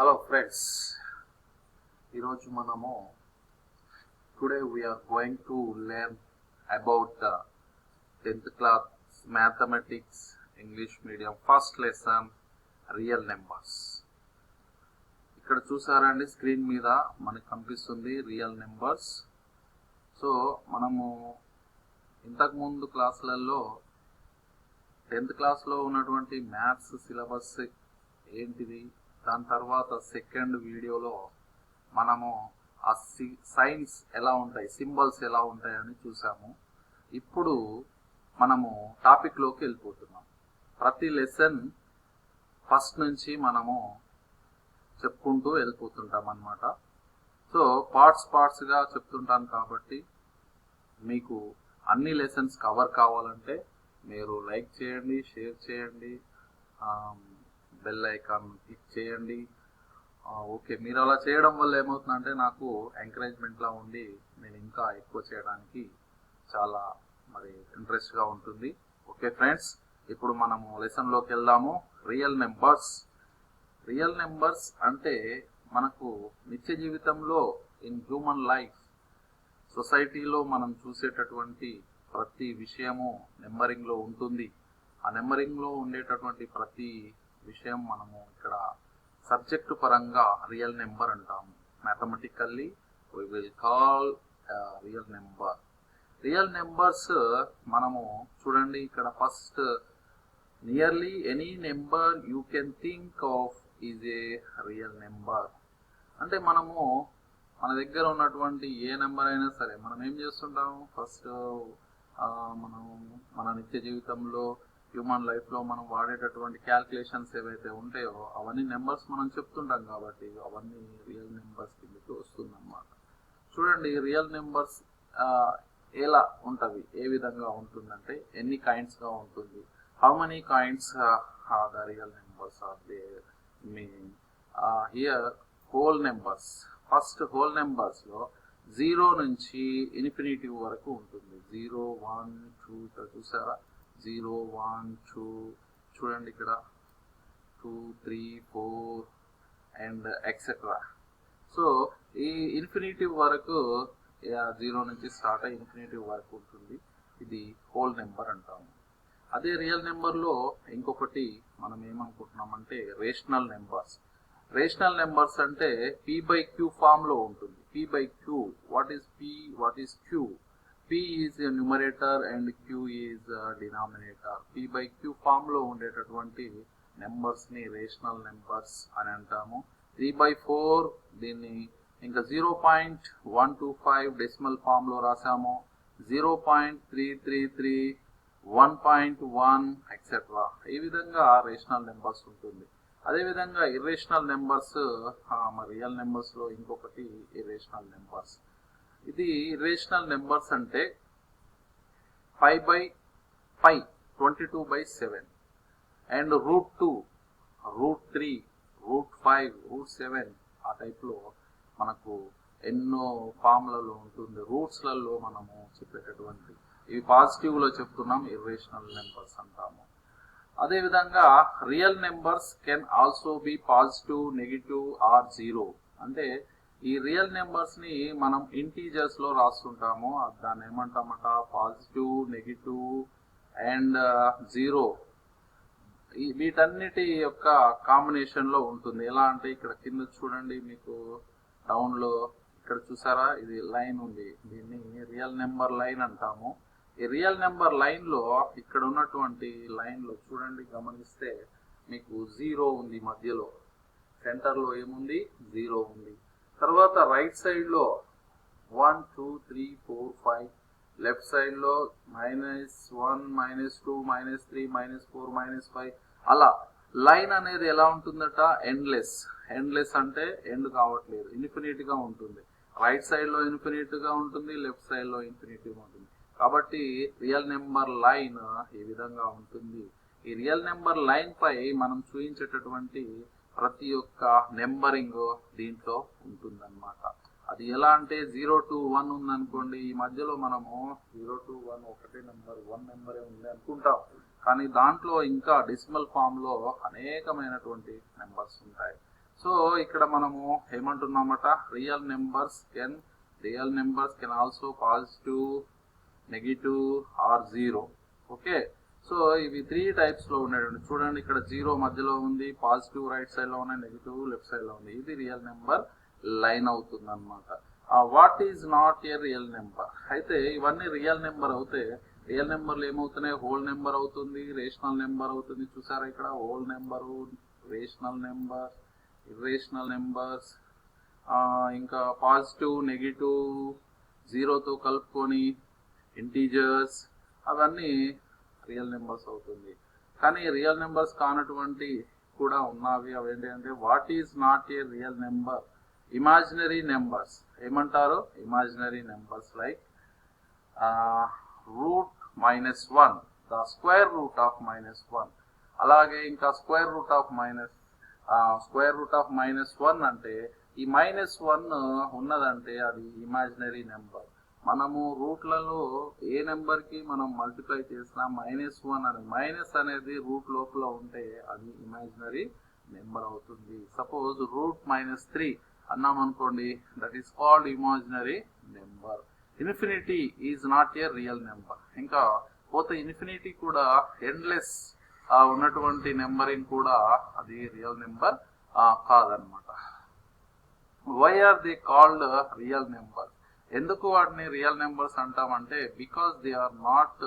Hello friends, ఈరోజు మనము today we are going to learn about the 10th class mathematics English medium first lesson real numbers. ఇక్కడ చూసారండి screen మీద మనకు కనిపిస్తుంది రియల్ నెంబర్స్. సో మనము ఇంతకు ముందు క్లాసులలో 10th క్లాస్లో ఉన్నటువంటి మ్యాథ్స్ సిలబస్ ఏంటిది, దాని తర్వాత సెకండ్ వీడియోలో మనము ఆ సైన్స్ ఎలా ఉంటాయి, సింబల్స్ ఎలా ఉంటాయని చూసాము. ఇప్పుడు మనము టాపిక్లోకి వెళ్ళిపోతున్నాం. ప్రతి లెసన్ ఫస్ట్ నుంచి మనము చెప్పుకుంటూ వెళ్ళిపోతుంటాం అన్నమాట. సో పార్ట్స్గా చెప్తుంటాను కాబట్టి మీకు అన్ని లెసన్స్ కవర్ కావాలంటే మీరు లైక్ చేయండి, షేర్ చేయండి, బెల్ ఐకాన్ క్లిక్ చేయండి. ఓకే, మీరు అలా చేయడం వల్ల ఏమవుతుందంటే నాకు ఎంకరేజ్మెంట్లా ఉండి నేను ఇంకా ఎక్కువ చేయడానికి చాలా ఇంట్రెస్ట్గా ఉంటుంది. ఓకే ఫ్రెండ్స్, ఇప్పుడు మనము లెసన్లోకి వెళ్దాము. రియల్ నెంబర్స్ అంటే మనకు నిత్య జీవితంలో ఇన్ హ్యూమన్ లైఫ్ సొసైటీలో మనం చూసేటటువంటి ప్రతి విషయము నెంబరింగ్లో ఉంటుంది. ఆ నెంబరింగ్లో ఉండేటటువంటి ప్రతి విషయం మనము ఇక్కడ సబ్జెక్టు పరంగా రియల్ నెంబర్ అంటాము. Mathematically we will call real number. Real numbers మనము చూడండి, ఇక్కడ first nearly any number you can think of is a real number. అంటే మనము మన దగ్గర ఉన్నటువంటి ఏ నెంబర్ అయినా సరే మనం ఏం చేస్తుంటాము, ఫస్ట్ మనం మన నిత్య జీవితంలో హ్యూమన్ లైఫ్లో మనం వాడేటటువంటి క్యాల్కులేషన్స్ ఏవైతే ఉంటాయో అవన్నీ నెంబర్స్ మనం చెప్తుంటాం కాబట్టి అవన్నీ రియల్ నెంబర్స్ కిందకి వస్తుందన్నమాట. చూడండి, రియల్ నెంబర్స్ ఎలా ఉంటవి, ఏ విధంగా ఉంటుందంటే ఎన్ని కైండ్స్గా ఉంటుంది. How many kinds the real numbers are there mean here whole numbers. First whole నెంబర్స్లో 0 నుంచి ఇన్ఫినిటీ వరకు ఉంటుంది. 0, 1, 2 ఇక్కడ చూసారా, 0, 1, 2 చూడండి, ఇక్కడ 2, 3, 4 అండ్ ఎక్సెట్రా. సో ఈ ఇన్ఫినిటీ వరకు 0 నుంచి స్టార్ట్ అయ్యి ఇన్ఫినిటీ వరకు ఉంటుంది. ఇది హోల్ నెంబర్ అంటాము. అదే రియల్ నెంబర్లో ఇంకొకటి మనం ఏమనుకుంటున్నామంటే రేషనల్ నెంబర్స్. రేషనల్ నెంబర్స్ అంటే p/q ఫామ్లో ఉంటుంది. p/q, what is p, what is q? p is a numerator and q is a denominator. p/q ఫామ్లో ఉండేటటువంటి నెంబర్స్ని రేషనల్ నెంబర్స్ అని అంటాము. 3/4 దీన్ని ఇంకా 0.125 డెసిమల్ ఫామ్లో రాసాము. 0.333, 1.1 ఎక్సెట్రా. ఈ విధంగా రేషనల్ నెంబర్స్ ఉంటుంది. అదేవిధంగా ఇర్రేషనల్ నెంబర్స్, రియల్ నెంబర్స్లో ఇంకొకటి ఇర్రేషనల్ నెంబర్స్. ఇది ఇర్రేషనల్ నెంబర్స్ అంటే 5/5 22/7 అండ్ √2, √3, √5, √7 ఆ టైప్లో మనకు ఎన్నో ఫామ్లలో ఉంటుంది. రూట్స్లలో మనము చెప్పేటటువంటి ఇవి పాజిటివ్లో చెప్తున్నాం, ఇర్రేషనల్ నెంబర్స్ అంటాము. అదేవిధంగా real numbers can also be positive, negative or 0. అంటే ఈ రియల్ నెంబర్స్ని మనం ఇంటీజర్స్లో రాస్తుంటాము. దాన్ని ఏమంటామట, పాజిటివ్, నెగిటివ్ అండ్ 0. వీటన్నిటి యొక్క కాంబినేషన్లో ఉంటుంది. ఎలా అంటే ఇక్కడ కింద చూడండి, మీకు డౌన్లో ఇక్కడ చూసారా, ఇది లైన్ ఉంది, దీన్ని రియల్ నెంబర్ లైన్ అంటాము. ఈ రియల్ నెంబర్ లైన్లో ఇక్కడ ఉన్నటువంటి లైన్లో చూడండి, గమనిస్తే మీకు 0 ఉంది మధ్యలో, సెంటర్లో ఏముంది, 0 ఉంది. తర్వాత రైట్ సైడ్లో 1, 2, 3, 4, 5, లెఫ్ట్ సైడ్లో -1, -2, -3, -4, -5 అలా. లైన్ అనేది ఎలా ఉంటుందట, ఎండ్లెస్ అంటే ఎండ్ కావట్లేదు, ఇన్ఫినిటీగా ఉంటుంది. రైట్ సైడ్లో ఇన్ఫినిటీగా ఉంటుంది, లెఫ్ట్ సైడ్లో ఇన్ఫినిటీగా ఉంటుంది. కాబట్టి రియల్ నెంబర్ లైన్ ఈ విధంగా ఉంటుంది. ఈ రియల్ నెంబర్ లైన్ పై మనం చూపించేటటువంటి ప్రతి ఒక్క నెంబరింగ్ దీంట్లో ఉంటుందన్నమాట. అది ఎలా అంటే 0 to 1 ఉందనుకోండి, ఈ మధ్యలో మనము 0 to 1 ఒకటే నెంబర్, 1 నెంబరే ఉంది అనుకుంటాం. కానీ దాంట్లో ఇంకా డెసిమల్ ఫామ్లో అనేకమైనటువంటి నెంబర్స్ ఉంటాయి. సో ఇక్కడ మనము ఏమంటున్నామట, real numbers can also positive, negative or zero. Okay, so ఇవి 3 టైప్స్ లో ఉన్నాయండి. చూడండి ఇక్కడ 0 మధ్యలో ఉంది, పాజిటివ్ రైట్ సైడ్ లో ఉన్నాయి, నెగిటివ్ లెఫ్ట్ సైడ్ లో ఉంది. ఇది రియల్ నెంబర్ లైన్ అవుతుంది అనమాట. What is not a real number? అయితే ఇవన్నీ రియల్ నెంబర్ అవుతే రియల్ నెంబర్లు ఏమవుతున్నాయి, హోల్ నెంబర్ అవుతుంది, రేషనల్ నెంబర్ అవుతుంది. చూసారా ఇక్కడ whole number, rational number, irrational numbers, ఇంకా పాజిటివ్, నెగిటివ్, జీరోతో కలుపుకొని ఇంటీజర్స్, అవన్నీ రియల్ నెంబర్స్ అవుతుంది. కానీ రియల్ నెంబర్స్ కానటువంటి కూడా ఉన్నవి. అవేంటి అంటే what is not a real number? Imaginary numbers. ఏమంటారు? Imaginary numbers like root -1, the square root of -1. అలాగే ఇంకా స్క్వేర్ రూట్ ఆఫ్ -1 అంటే ఈ -1 ఉన్నదంటే అది ఇమాజినరీ నెంబర్. మనము రూట్లలో ఏ నెంబర్కి మనం మల్టిప్లై చేసినా -1 అని, మైనస్ అనేది రూట్ లోపల ఉంటే అది ఇమాజినరీ నెంబర్ అవుతుంది. సపోజ్ రూట్ -3 అన్నాం అనుకోండి, that is called imaginary number. Infinity is not a real number. ఇంకా పోతే ఇన్ఫినిటీ కూడా ఎండ్లెస్ ఉన్నటువంటి నెంబరింగ్ కూడా అది రియల్ నెంబర్ కాదనమాట. Why are they called real number? ఎందుకు వాటిని రియల్ నెంబర్స్ అంటామంటే because they are not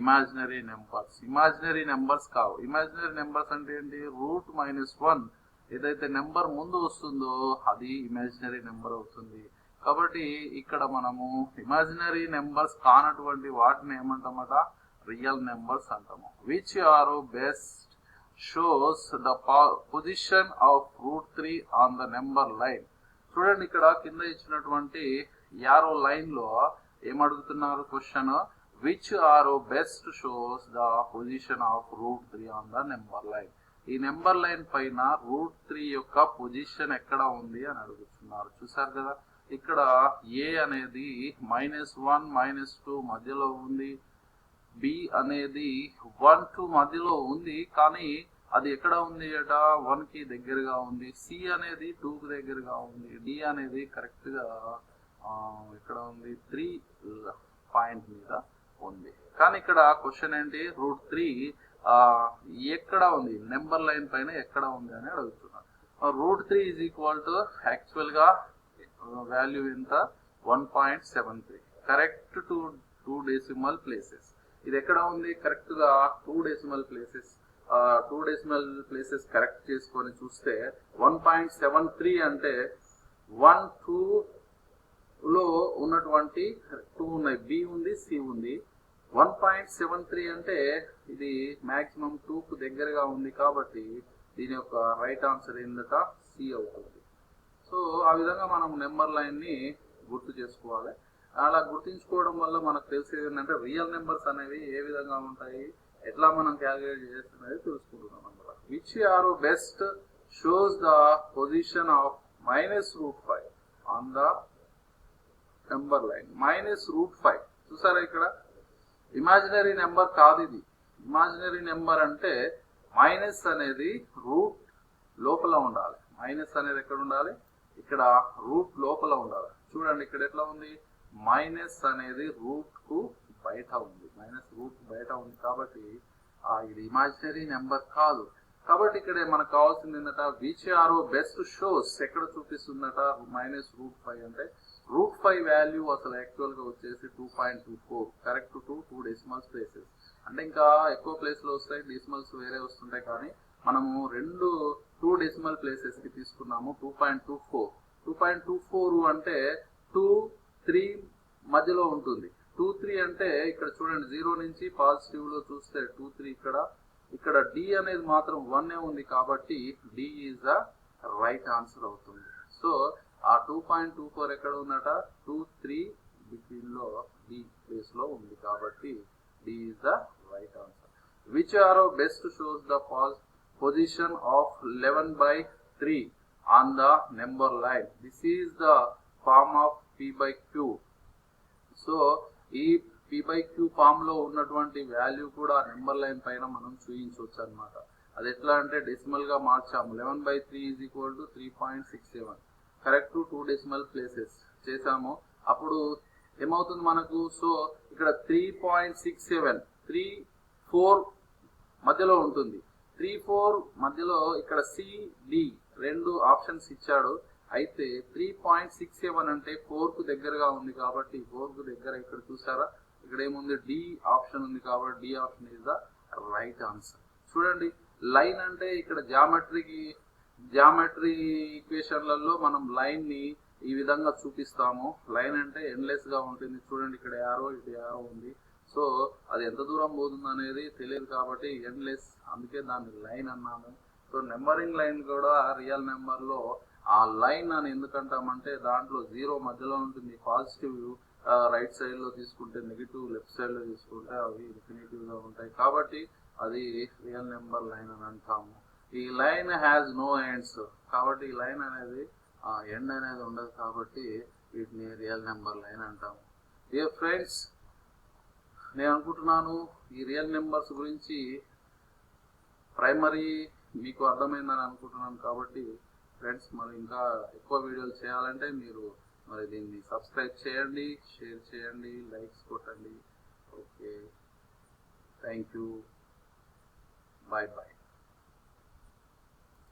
imaginary numbers. Imaginary numbers కావు. ఇమాజినరీ నెంబర్స్ అంటే ఏంటి? రూట్ -1 ఏదైతే నెంబర్ ముందు వస్తుందో అది ఇమాజినరీ నెంబర్ అవుతుంది. కాబట్టి ఇక్కడ మనము ఇమాజినరీ నెంబర్స్ కానటువంటి వాటిని ఏమంటామట? రియల్ నెంబర్స్ అంటాము. Which are best shows the position of √3 on the number line. చూడండి ఇక్కడ కింద ఇచ్చినటువంటి యారో లైన్ లో ఏమడుగుతున్నారు question, which are best shows the position of √3 on the number line. ఈ నెంబర్ లైన్ పైన √3 యొక్క పొజిషన్ ఎక్కడ ఉంది అని అడుగుతున్నారు. చూసారు కదా, ఇక్కడ ఏ అనేది -1, -2 మధ్యలో ఉంది, బి అనేది 1, 2 మధ్యలో ఉంది, కానీ అది ఎక్కడ ఉంది అట? 1 కి దగ్గరగా ఉంది. సి అనేది 2 కి దగ్గరగా ఉంది. డి అనేది కరెక్ట్ గా ఇక్కడ ఉంది, 3 పాయింట్ మీద ఉంది. కానీ ఇక్కడ క్వశ్చన్ ఏంటి? √3 ఎక్కడ ఉంది, నెంబర్ లైన్ పైన ఎక్కడ ఉంది అని అడుగుతున్నారు. √3 ఈజ్ ఈక్వల్ టు యాక్చువల్ గా వాల్యూ ఎంత? 1.73. Correct to 2 decimal places. ఇది ఎక్కడ ఉంది? కరెక్ట్ గా 2 decimal places. 2 decimal places correct చేసుకొని చూస్తే 1.73 అంటే 1, 2 లో ఉన్నటువంటి 2 ఉన్నాయి, బి ఉంది, సి ఉంది. 1.73 అంటే ఇది మాక్సిమం 2 కు దగ్గరగా ఉంది, కాబట్టి దీని యొక్క రైట్ ఆన్సర్ ఏంటట? సి అవుతుంది. సో ఆ విధంగా మనం నెంబర్ లైన్ ని గుర్తు చేసుకోవాలి. అలా గుర్తించుకోవడం వల్ల మనకు తెలిసేది ఏంటంటే రియల్ నెంబర్స్ అనేవి ఏ విధంగా ఉంటాయి, ఎట్లా మనం క్యాలిక్యులేట్ చేస్తున్నది తెలుసుకుంటున్నాం అన్నమాట. Which are best shows the position of -√5 on the number line. -√5 చూసారా, ఇక్కడ ఇమాజినరీ నెంబర్ కాదు ఇది. ఇమాజినరీ నెంబర్ అంటే మైనస్ అనేది రూట్ లోపల ఉండాలి. మైనస్ అనేది ఎక్కడ ఉండాలి? ఇక్కడ రూట్ లోపల ఉండాలి. చూడండి ఇక్కడ ఎట్లా ఉంది, మైనస్ అనేది రూట్ కు బయట ఉంది. మైనస్ రూట్ బయట ఉంది కాబట్టి ఇది ఇమాజినరీ నెంబర్ కాదు. కాబట్టి ఇక్కడ మనకు కావాల్సింది ఏంటంటే విచ్ ఆర్ బెస్ట్ షోస్ ఎక్కడ చూపిస్తుందట? -√5 అంటే √5 వాల్యూ అసలు యాక్చువల్ గా వచ్చేసి 2.24, కరెక్ట్ టు 2 డెసిమల్ ప్లేసెస్. అంటే ఇంకా ఎక్కువ ప్లేస్ లో వస్తాయి, డెసిమల్స్ వేరే వస్తుంటాయి, కానీ మనము 2 డెసిమల్ ప్లేసెస్ కి తీసుకున్నాము. 2.24 అంటే 2, 3 మధ్యలో ఉంటుంది. 2, 3 అంటే ఇక్కడ చూడండి 0 నుంచి పాజిటివ్ లో చూస్తే 2, 3 ఇక్కడ డి అనేది మాత్రం 1 ఉంది, కాబట్టి D is the right answer అవుతుంది. సో ఆ 2.24 ఎక్కడ ఉందట? 2, 3 బిట్వీన్ లో డి ప్లేస్ లో ఉంది, కాబట్టి D is the right answer. Which are best shows the position of 11/3 on the number line. This is the form of p/q. So ఈ p/q form లో ఉన్నటువంటి వాల్యూ కూడా నెంబర్ లైన్ పైన మనం చూపించవచ్చు అనమాట. అది ఎట్లా అంటే డెసిమల్ గా మార్చాము. 11/3 is equal to 3.67. Correct 2 decimal places చేసాము. అప్పుడు ఏమవుతుంది మనకు? సో ఇక్కడ 3.67 3-4 మధ్యలో ఉంటుంది. 3-4 మధ్యలో ఇక్కడ సిడి రెండు ఆప్షన్స్ ఇచ్చాడు. అయితే 3.67 అంటే 4 కు దగ్గరగా ఉంది కాబట్టి 4 కు దగ్గర ఇక్కడ చూసారా, ఇక్కడ ఏముంది? డి ఆప్షన్ ఉంది కాబట్టి D option is the right answer. చూడండి, లైన్ అంటే ఇక్కడ జామెట్రీ ఈక్వేషన్లలో మనం లైన్ ని ఈ విధంగా చూపిస్తాము. లైన్ అంటే ఎండ్లెస్ గా ఉంటుంది. చూడండి, ఇక్కడ యారో ఇటు యారో ఉంది. సో అది ఎంత దూరం పోతుంది అనేది తెలియదు కాబట్టి ఎండ్లెస్, అందుకే దాన్ని లైన్ అన్నాము. సో నెంబరింగ్ లైన్ కూడా రియల్ నెంబర్ లో ఆ లైన్ అని ఎందుకంటామంటే దాంట్లో 0 మధ్యలో ఉంటుంది. పాజిటివ్ రైట్ సైడ్ లో తీసుకుంటే, నెగిటివ్ లెఫ్ట్ సైడ్ లో తీసుకుంటే అవి ఇన్ఫినిటివ్ గా ఉంటాయి కాబట్టి అది రియల్ నెంబర్ లైన్ అని అంటాము. ఈ లైన్ హ్యాస్ నో ఎండ్స్ కాబట్టి ఈ లైన్ అనేది ఎండ్ అనేది ఉండదు కాబట్టి వీటిని రియల్ నెంబర్ లైన్ అంటాము. డియర్ ఫ్రెండ్స్, నేను అనుకుంటున్నాను ఈ రియల్ నెంబర్స్ గురించి ప్రైమరీ మీకు అర్థమైందని అనుకుంటున్నాను. కాబట్టి ఫ్రెండ్స్, మరి ఇంకా ఎక్కువ వీడియోలు చేయాలంటే మీరు మరి దీన్ని సబ్స్క్రైబ్ చేయండి, షేర్ చేయండి, లైక్స్ కొట్టండి. Okay, thank you, bye bye.